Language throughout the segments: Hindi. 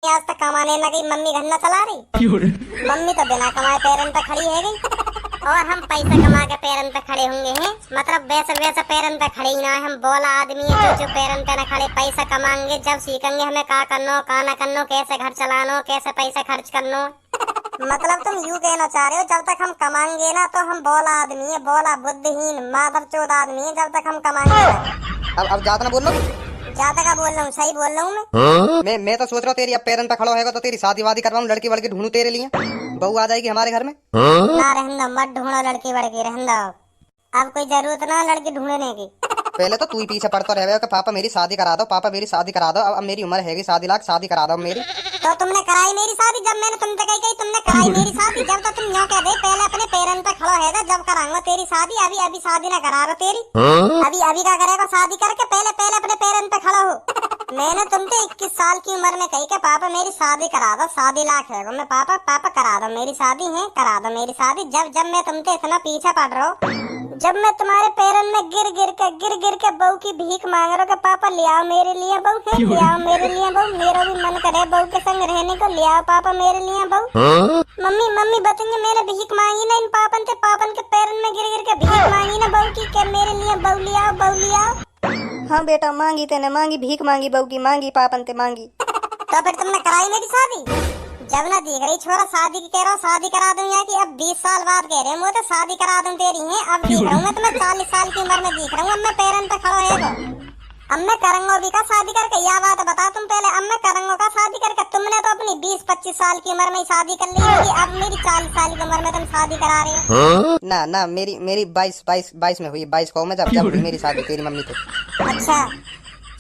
आज तक कमाने न गई, मम्मी घर न चला रही। मम्मी तो बिना कमाए पैरन पे खड़ी है गई, और हम पैसा कमा के पैरन पे खड़े होंगे हैं। मतलब वैसे वैसे पैरन पे खड़े ही ना है, हम बोला आदमी है जो पैरन पे न खड़े। पैसा कमाएंगे जब सीखेंगे हमें का करनो का न करनो, कैसे घर चलानो, कैसे पैसा खर्च करनो। मतलब तुम यूँ कहना चाह रहे हो जब तक हम कमाएंगे ना तो हम बोला आदमी है, बोला बुद्धिहीन माधव चौध आदमी है जब तक हम कमाएंगे ना। अब ज्यादा ना बोल लो। ज्यादा का बोल रहा हूँ, सही बोल रहा हूँ मैं तो सोच रहा हूँ तेरी अब पैरन पे खड़ा होगा तो तेरी शादी वादी करवाऊं, लड़की वड़की ढूंढूं तेरे लिए, बहू आ जाएगी हमारे घर में। ना रहने दो, मत ढूंढो लड़की वड़की, रहने दो। अब कोई जरूरत ना लड़की ढूंढने की। पहले तो तू ही पीछे पड़ता रहे कि पापा मेरी शादी करा दो, पापा मेरी शादी करा दो। अब मेरी उम्र हैगी 7 लाख, शादी करा दो मेरी। तो तुमने कराई मेरी शादी जब मैंने तुमसे कही तुमने कराई मेरी शादी जब, तो तुम यूँ कह दे पहले अपने पैरन पे खड़ा है जब कराऊंगा तेरी शादी। अभी अभी शादी ना करा रहा तेरी। अभी अभी क्या करेगा शादी करके, पहले पहले अपने पैरन पे खड़ा हो। मैंने तुमसे 21 साल की उम्र में कही कि पापा मेरी शादी करा दो, 7 लाख है मैं पापा पापा करा दो मेरी शादी है, करा दो मेरी शादी। जब जब मैं तुमसे इतना पीछे पड़ रहा हूँ, जब मैं तुम्हारे पैरन में गिर गिर के बहू की भीख मांग रहा हूँ कि पापा ले आओ मेरे लिए बहू है, ले आओ मेरे लिए बहू, मेरा भी मन करे बहू के संग रहने को, ले आओ पापा मेरे लिए बहू। मम्मी मम्मी बताएंगे मैंने भीख मांगी ना इन पापन से, पापन के पैरन में गिर के भीख मांगी ना बहू की, क्या मेरे लिए बहू ले आओ बहू ले आओ। हाँ बेटा मांगी तेने, मांगी भीख मांगी, बहू की मांगी, पापन ते मांगी। तो फिर तुमने कराई मेरी शादी जब ना दिख रही छोरा, शादी की कह रहा हूँ शादी करा दूं या कि अब 20 साल बाद कह रहे हो तो शादी करा दूं तेरी है। अब दिख रहा हूँ मैं तुम्हें 40 साल की उम्र में दिख रहा हूँ, अब मैं पैरन पे खड़ा है। अब मैं करूंगा भी का शादी करके, या बात बता तुम पहले। अब मैं करूंगा का शादी करके, तुमने तो अपनी 20-25 साल की उम्र में शादी कर ली होगी, अब मेरी 40 साल की उम्र में तुम शादी करा रहे हो। ना ना मेरी 22 में हुई, 22 को मैं जब हुई मेरी शादी तेरी मम्मी से। अच्छा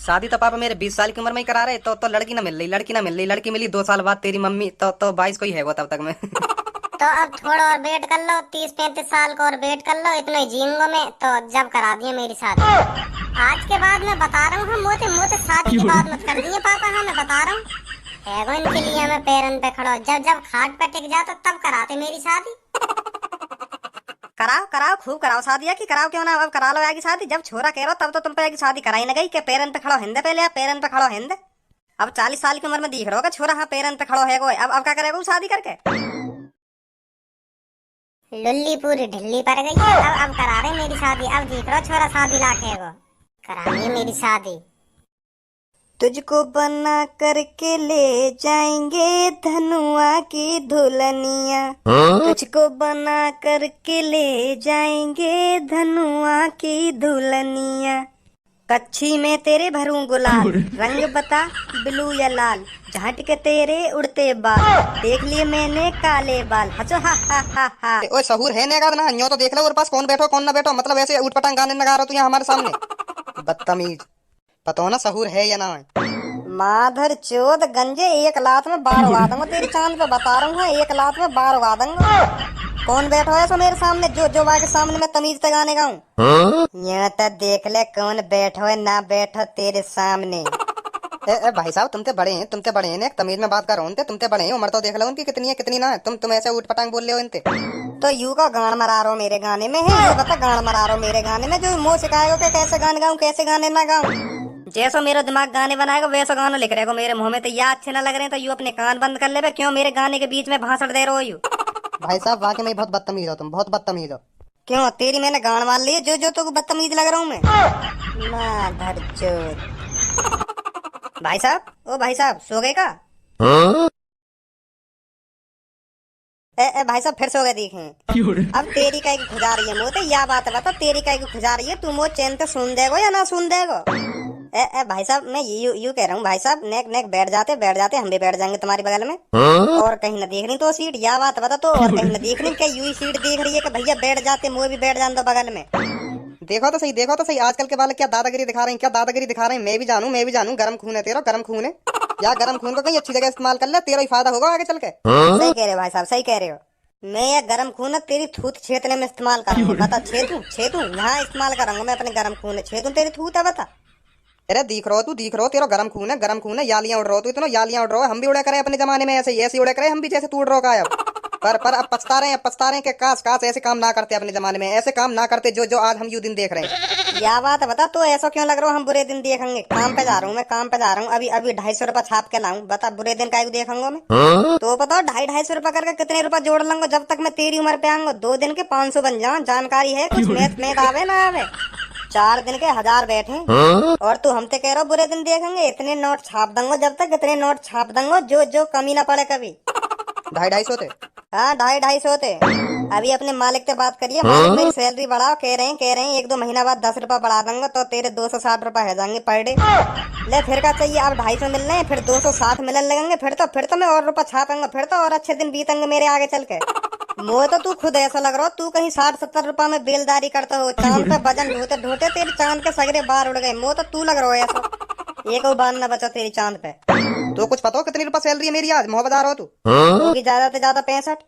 शादी तो पापा मेरे 20 साल की उम्र में ही करा रहे, तो लड़की ना मिल रही, लड़की मिली 2 साल बाद तेरी मम्मी, तो 22 को ही है वो तब तक मैं। तो अब थोड़ा और वेट कर लो, 30-35 साल को और वेट कर लो, इतना ही जीऊंगा मैं। तो जब करा दिए मेरी शादी, आज के बाद मैं बता रहा हूँ, मोटे शादी की बात मत कर दिए पापा। हाँ मैं बता रहा हूँ एगो इनके लिए मैं पैरन पे खड़ा, जब खाट पे टिक जाता तब कराते मेरी शादी। कराओ खूब कराओ शादी है कि कराओ क्यों ना, अब करा लो आगे शादी। जब छोरा कह रहा तब तो तुम पे आगे शादी कराई ना गई कि पैरन पे खड़ो हिंदे, पहले आप पैरन पे खड़ो हिंदे। अब 40 साल की उम्र में दिख रहा होगा छोरा हाँ पैरन पे खड़ो है कोई, अब क्या करेगा शादी करके। लुल्ली पूरी ढिल्ली पड़ गई है, अब करा रहे मेरी शादी। अब देख रहा छोरा 7 लाख है वो, कराइए मेरी शादी। तुझको बना करके ले जाएंगे धनुआ की दुल्हनिया, तुझको बना करके ले जाएंगे धनुआ की दुल्हनिया। कच्छी में तेरे भरूं गुलाल, रंग बता ब्लू या लाल, झाट के तेरे उड़ते बाल, देख लिए मैंने काले बाल। हचो हा। ओए सहूर है नेगा ना, न्यो तो देख लो और पास कौन बैठो कौन ना बैठो, मतलब ऐसे उठपटांग गाने लगा रहा तू यहाँ हमारे सामने। बदतमीज, पता हो ना सहूर है या ना है। माधर चोद गंजे, एक लात में 12 उगा दूंगा तेरी चांद पे, बता रहा हूँ एक लात में 12 उगा दूंगा। कौन बैठो है सो मेरे सामने, जो के सामने मैं तमीज से गाने गाऊं। यहाँ तक देख ले कौन बैठो है ना बैठो तेरे सामने। भाई साहब तुमसे बड़े हैं एक तमीज में बात कर रहा हूँ, तुमसे बड़े हैं, उम्र तो देख लो उनकी कितनी है कितनी ना है। तुम ऐसे उठ पटांग बोल रहे हो इनते, तो यू का गान मरा रहा हो मेरे गाने में है, ये बता गान मरा रहा हो मेरे गाने में, जो मुँह सिखाएगा कि कैसे गाने गाऊं कैसे गाने ना गाऊं। जैसा मेरा दिमाग गाने बनाएगा वैसा गाना लिख रहेगा मेरे मुंह में, तो या अच्छे ना लग रहे हैं तो यू अपने कान बंद कर ले, क्यों मेरे गाने के बीच में भाषण दे रहे हो यू। भाई साहब वाकई में बहुत बदतमीज हो तुम, बहुत बदतमीज हो। क्यों तेरी मैंने गान मान ली, जो तो बदतमीज लग रहा हूँ मैं। भाई साहब ओ भाई साहब सो गए का। भाई साहब फिर सो गए देखें। अब तेरी का खुजा रही है मुँह, या बात बता तेरी का खुजा रही है, तू मुँह चैन से सुन देगो या ना सुन देगो। भाई साहब मैं यू कह रहा हूँ भाई साहब, नेक बैठ जाते हम भी बैठ जाएंगे तुम्हारी बगल में। और कहीं न देख रही तो सीट, या बात बता तो, और कहीं न देख रही क्या यू सीट देख रही है कि भैया बैठ जाते मुँह भी बैठ जान दो बगल में। देखो तो सही आजकल के वाले क्या दादागिरी दिखा रहे हैं, मैं भी जानू गरम खून है तेरा, गरम खून है या गरम खून को कहीं अच्छी जगह इस्तेमाल कर ले, तेरा ही फायदा होगा आगे चल के। सही कह रहे हो भाई साहब, सही कह रहे हो। मैं ये गरम खून तेरी थूत छेदने में इस्तेमाल करूंगा, बता छेदू यहाँ इस्तेमाल करूंगा मैं अपने गरम खून छेदू तेरी थूत है बता। अरे दिख रहो तेरा गरम खून है, यालियां उड़ रहो तू, इतना यालियां उड़ रहो, हम भी उड़े करे अपने जमाने में ऐसे उड़े करे हम भी, जैसे तू उड़ रहो का। पर अब पछता रहे हैं कि काश ऐसे काम ना करते अपने जमाने में, ऐसे काम ना करते जो आज हम यू दिन देख रहे हैं। या बात बता, तो ऐसा क्यों लग रहा हो हम बुरे दिन देखेंगे? काम पे जा रहा हूँ मैं, काम पे जा रहा हूँ, अभी अभी 250 रुपया छाप के लाऊं, बता बुरे दिन का देखूंगा मैं? तो बताओ 250 रुपया करके कितने रुपया जोड़ लूंगा जब तक मैं तेरी उम्र पे आऊंगा? 2 दिन के 500 बन जाऊं, जानकारी है कुछ? मैथ में आवे ना आवे? 4 दिन के 1000 बैठे और तू हमसे कह रहा बुरे दिन देखेंगे? इतने नोट छाप दूंगा जब तक इतने नोट छाप दूंगा जो जो कमी ना पड़े कभी। 250 थे? हाँ 250 थे। अभी अपने मालिक से बात करिए, मालिक मेरी सैलरी बढ़ाओ, कह रहे हैं 1-2 महीना बाद 10 रुपया बढ़ा दूंगा तो तेरे 260 रुपया है जाएंगे पर डे। ले फिर क्या चाहिए? अब 250 मिल रहे हैं, फिर 260 मिलने लगेंगे, फिर तो मैं और रुपया छापेंगे, फिर तो और अच्छे दिन बीतेंगे मेरे आगे चल के। मुझे तो तू खुद ऐसा लग रहा हो तू कहीं 60-70 रुपया में बेलदारी करता हो। चांद पे वजन ढोते ढोते तेरे चांद के सगरे बाहर उड़ गए। मुझे तो तू लग रहा हो ऐसा, एक बार न बचा तेरी चांद पे। तो कुछ पता हो कितनी रुपया सैलरी है मेरी आज? मोहब्बत हो तू? क्योंकि ज्यादा से ज्यादा 65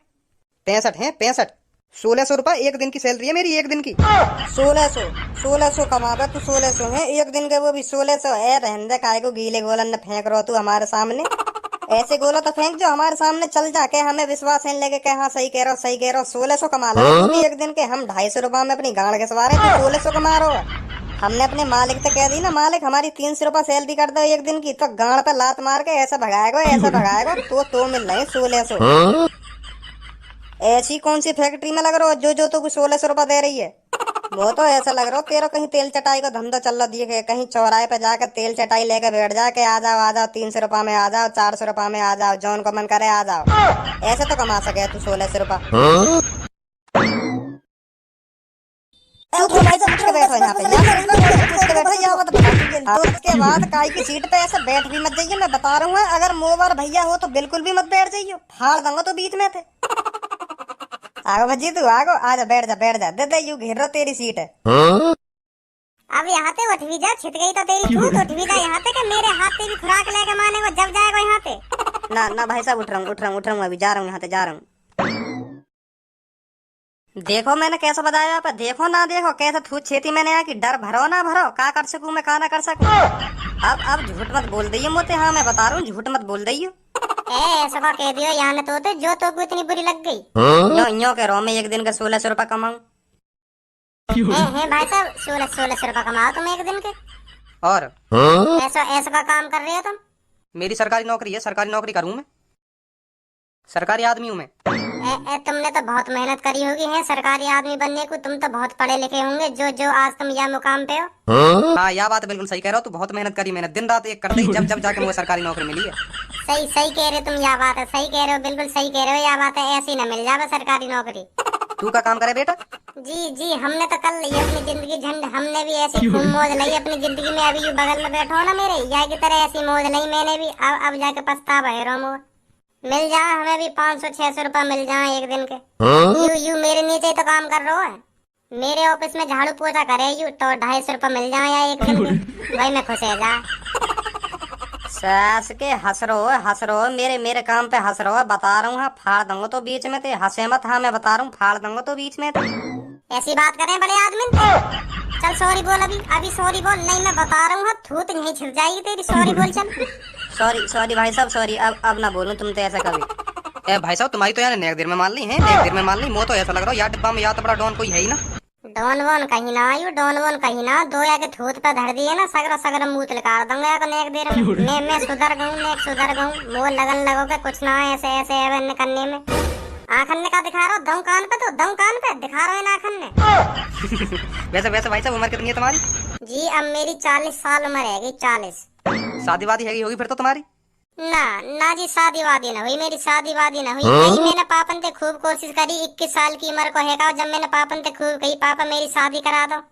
है, 65। 1600 रुपया एक दिन की सैलरी है मेरी, एक दिन की। 1600 कमाता तू? 1600 है एक दिन के, वो भी 1600 है? रहने काय को गीले गोलन न फेंक रहा तू हमारे सामने? ऐसे गोला तो फेंक जो हमारे सामने चल जाके हमें विश्वास है लगे हाँ सही कह रहा हो। 1600 कमा लो तू भी एक दिन के, हम 250 रुपया में अपनी गाड़ के सवारे तो 1600 कमा रहा हो। हमने अपने मालिक से कह दी ना, मालिक हमारी 300 रुपया सैलरी कर दो एक दिन की, तो गाड़ पे लात मार के ऐसा भगाएगा तो मिल रहे 1600। ऐसी कौन सी फैक्ट्री में लग रहा हो जो तो 1600 रुपया दे रही है? वो तो ऐसा लग रहा हो तेरा कहीं तेल चटाई का धंधा चल रहा दिखे, कहीं चौराहे पे जाकर तेल चटाई लेके बैठ जाके आ जाओ 300 रुपया में आ जाओ, 400 रुपया में आ जाओ, जौन को मन करे आ जाओ। ऐसे तो कमा सके तू 1600 रुपया। उसके बाद काय की सीट पे ऐसे बैठ भी मत जाइए, मैं बता रहा हूँ। अगर मोबाइल भैया हो तो बिल्कुल भी मत बैठ जाइए, फाड़ दूंगा तो बीच में थे। आगो भजी तू आगो, आजा बैठ जा दे यू घेर रहा तेरी सीट है। अब यहाँ पे उठ भी जा, छिट गई तो तेरी छूट। उठ भी जा यहाँ पे कि मेरे हाथ तेरी खुराक लेके माने को जब जाएगा यहाँ पे। ना भाई साहब उठ रहा हूँ अभी जा रहा हूँ यहाँ से जा रहा हूँ। देखो मैंने कैसा बताया आप, देखो ना देखो कैसे थूत छेती मैंने यहाँ की, डर भरो ना भरो, का कर सकूं मैं का ना कर सकूं। अब झूठ मत बोल दइयो मोते, हाँ मैं बता रहा हूँ झूठ मत बोल दइयो। ऐसा कह दियो यहाँ ने तो जो तो को इतनी बुरी लग गई। यो कह रहा हूँ मैं एक दिन का 1600 रुपया कमाऊं। है भाई साहब 1600 रुपया कमाओ तुम एक दिन के, और ऐसा का काम कर रहे हो तुम? मेरी सरकारी नौकरी है, सरकारी नौकरी करूँ मैं, सरकारी आदमी हूँ मैं। तुमने तो बहुत मेहनत करी होगी है सरकारी आदमी बनने को, तुम तो बहुत पढ़े लिखे होंगे जो आज तुम यह मुकाम पे हो। हाँ यह बात बिल्कुल सही कह रहा हो, तू बहुत मेहनत करी, मैंने दिन रात एक कर दी जब जाके मुझे सरकारी नौकरी मिली है। सही कह रहे हो तुम, यह बात है, सही कह रहे हो, बिल्कुल सही कह रहे हो, यह बात है, ऐसी न मिल जावे सरकारी नौकरी। तू का काम करे बेटा? जी हमने तो कर ली अपनी जिंदगी झंड, हमने भी ऐसी खूब मौज ली अपनी जिंदगी में। अभी यू बगल में बैठो ना मेरे, या की तरह ऐसी मौज ली मैंने भी। अब जाके पछतावा है रोमो। मिल जाए हमें भी 500-600 रुपया मिल जाए एक दिन के। यू मेरे नीचे तो काम कर रहा है, मेरे ऑफिस में झाड़ू पोछा करे यू तो 250 रुपया मिल जाए या एक दिन के, भाई मैं खुश है जा। सास के हंस रहो मेरे काम पे हंस रहो, बता रहा हूँ हाँ फाड़ दूंगा तो बीच में थे, हंसे मत, हाँ मैं बता रहा हूँ फाड़ दूंगा तो बीच में थे। ऐसी बात करें बड़े आदमी चल सॉरी बोल, अभी सॉरी बोल। नहीं मैं बता रहा हूँ हाँ थूत नहीं छिल जाएगी तेरी, सॉरी बोल चल। सॉरी भाई साहब सॉरी, अब ना बोलूं तुम तो ऐसा कभी। भाई साहब तुम्हारी तो यार नेक देर में मान ली है, नेक देर में मान ली। मुझे तो ऐसा लग रहा है यार डिब्बा में या तो बड़ा डॉन कोई है ही ना। डॉन वॉन कहीं ना आयु, डॉन वॉन कहीं ना, दो या के थूत पे धर दिए ना सगरा मुंह निकाल दूंगा या नेक देर में। मैं सुधर गऊं मोह लगन लगोगे कुछ ना ऐसे करने में। आखन ने का दिखा रहा हो दम कान पे दिखा रहा है ना आखन ने। वैसे भाई साहब उम्र कितनी है तुम्हारी? जी अब मेरी 40 साल उम्र है, 40। शादी वादी है होगी फिर तो तुम्हारी? ना जी शादी वादी ना हुई, मेरी शादी वादी ना हुई। मैंने पापन से खूब कोशिश करी, 21 साल की उम्र को है का जब मैंने पापन से खूब कही पापा मेरी शादी करा दो,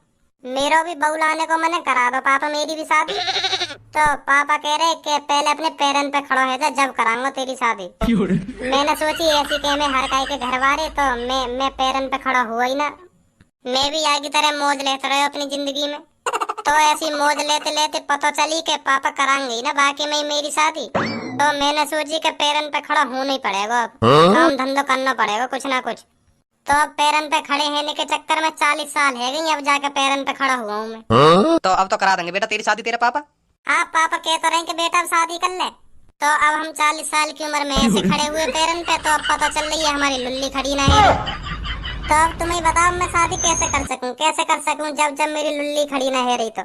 मेरा भी बहू लाने को मैंने करा दो पापा मेरी भी शादी। तो पापा कह रहे कि पहले अपने पैरन पे खड़ो है जा जब कराऊंगा तेरी शादी। मैंने सोची ऐसी कह में हर काई के घर वाले, तो मैं पैरन पे खड़ा हुआ ही ना। मैं भी आगे तरह मौज लेते रहे अपनी जिंदगी में, तो ऐसी मौज लेते लेते पता चली कि पापा कराएंगे ही ना बाकी में मेरी शादी। तो मैंने सोची कि पैरन पे खड़ा होना ही पड़ेगा, अब काम धंधो करना पड़ेगा कुछ ना कुछ। तो अब पैरन पे खड़े होने के चक्कर में 40 साल है गई, अब जाके पैरन पे खड़ा हुआ हूँ मैं। तो अब तो करा देंगे बेटा तेरी शादी तेरे पापा? हाँ पापा कहते रहे कि बेटा अब शादी कर ले। तो अब हम 40 साल की उम्र में ऐसे खड़े हुए पैरन पे, तो अब पता चल रही है हमारी लुल्ली खड़ी ना है। तो अब तुम ही बताओ मैं शादी कैसे कर सकूं जब मेरी लुल्ली खड़ी न है रही तो।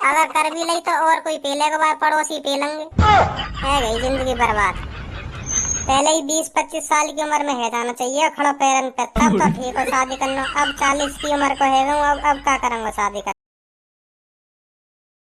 अगर कर भी ली तो और कोई पी लेगा, बार पड़ोसी पी लेंगे। है गई जिंदगी बर्बाद। पहले ही 20-25 साल की उम्र में है जाना चाहिए खड़ो पैरन पे, तब तो ठीक हो शादी करना। अब 40 की उम्र को है अब क्या करूंगा शादी कर।